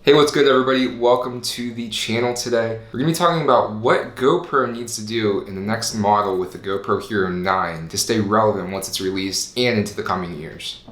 Hey, what's good everybody? Welcome to the channel today. We're gonna be talking about what GoPro needs to do in the next model with the GoPro Hero 9 to stay relevant once it's released and into the coming years.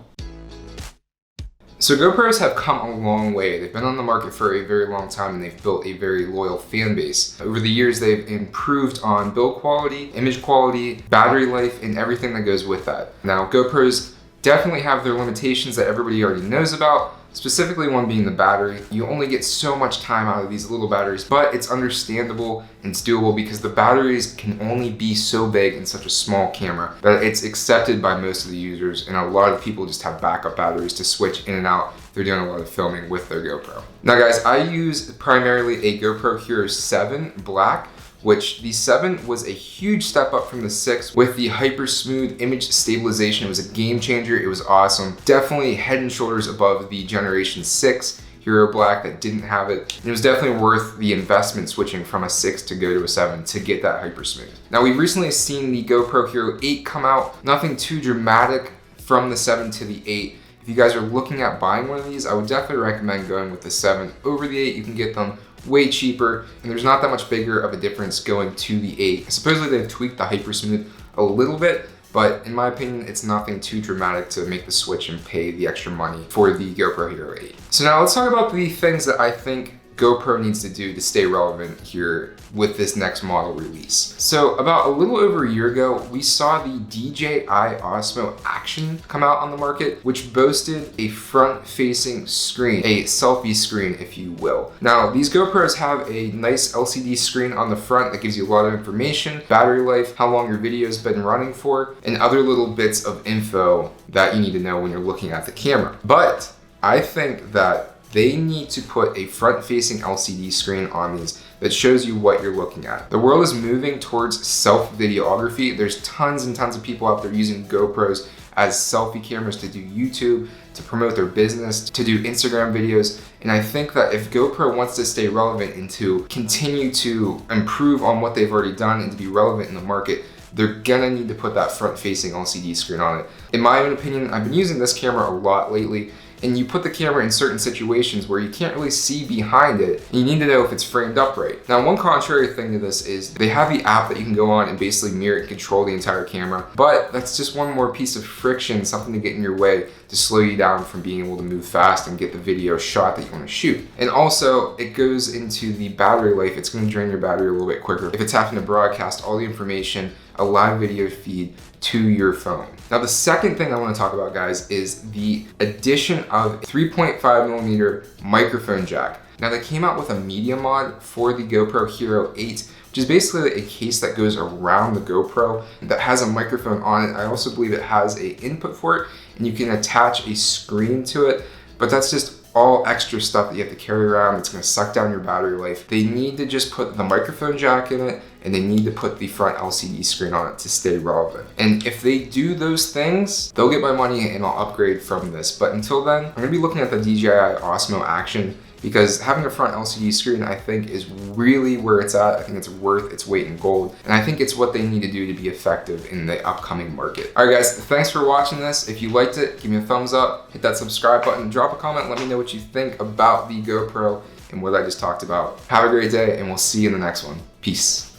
So GoPros have come a long way. They've been on the market for a very long time and they've built a very loyal fan base. Over the years, they've improved on build quality, image quality, battery life, and everything that goes with that. Now, GoPros definitely have their limitations that everybody already knows about, specifically one being the battery. You only get so much time out of these little batteries, but it's understandable and it's doable because the batteries can only be so big in such a small camera that it's accepted by most of the users, and a lot of people just have backup batteries to switch in and out if they're doing a lot of filming with their GoPro. Now guys, I use primarily a GoPro Hero 7 Black, which the 7 was a huge step up from the 6 with the hyper smooth image stabilization. It was a game changer. It was awesome. Definitely head and shoulders above the Generation 6 Hero Black that didn't have it. And it was definitely worth the investment switching from a 6 to go to a 7 to get that hyper smooth. Now we've recently seen the GoPro Hero 8 come out. Nothing too dramatic from the 7 to the 8. If you guys are looking at buying one of these, I would definitely recommend going with the 7 over the 8. You can get them way cheaper, and there's not that much bigger of a difference going to the 8. Supposedly they've tweaked the hyper smooth a little bit, but in my opinion, it's nothing too dramatic to make the switch and pay the extra money for the GoPro Hero 8. So now let's talk about the things that I think GoPro needs to do to stay relevant here with this next model release. So about a little over a year ago, we saw the DJI Osmo Action come out on the market, which boasted a front-facing screen, a selfie screen, if you will. Now, these GoPros have a nice LCD screen on the front that gives you a lot of information, battery life, how long your video's been running for, and other little bits of info that you need to know when you're looking at the camera. But I think that they need to put a front-facing LCD screen on these that shows you what you're looking at. The world is moving towards self-videography. There's tons and tons of people out there using GoPros as selfie cameras to do YouTube, to promote their business, to do Instagram videos. And I think that if GoPro wants to stay relevant and to continue to improve on what they've already done and to be relevant in the market, they're gonna need to put that front-facing LCD screen on it. In my own opinion, I've been using this camera a lot lately, and you put the camera in certain situations where you can't really see behind it, and you need to know if it's framed up right. Now, one contrary thing to this is they have the app that you can go on and basically mirror and control the entire camera, but that's just one more piece of friction, something to get in your way to slow you down from being able to move fast and get the video shot that you want to shoot. And also, it goes into the battery life. It's going to drain your battery a little bit quicker if it's having to broadcast all the information, a live video feed to your phone. Now, the second thing I want to talk about, guys, is the addition of 3.5mm microphone jack. Now, they came out with a media mod for the GoPro Hero 8, which is basically a case that goes around the GoPro that has a microphone on it. I also believe it has an input for it, and you can attach a screen to it, but that's just all extra stuff that you have to carry around. It's gonna suck down your battery life. They need to just put the microphone jack in it, and they need to put the front LCD screen on it to stay relevant. And if they do those things, they'll get my money and I'll upgrade from this. But until then, I'm gonna be looking at the DJI Osmo Action, because having a front LCD screen, I think, is really where it's at. I think it's worth its weight in gold. And I think it's what they need to do to be effective in the upcoming market. All right, guys, thanks for watching this. If you liked it, give me a thumbs up, hit that subscribe button, drop a comment, let me know what you think about the GoPro and what I just talked about. Have a great day, and we'll see you in the next one. Peace.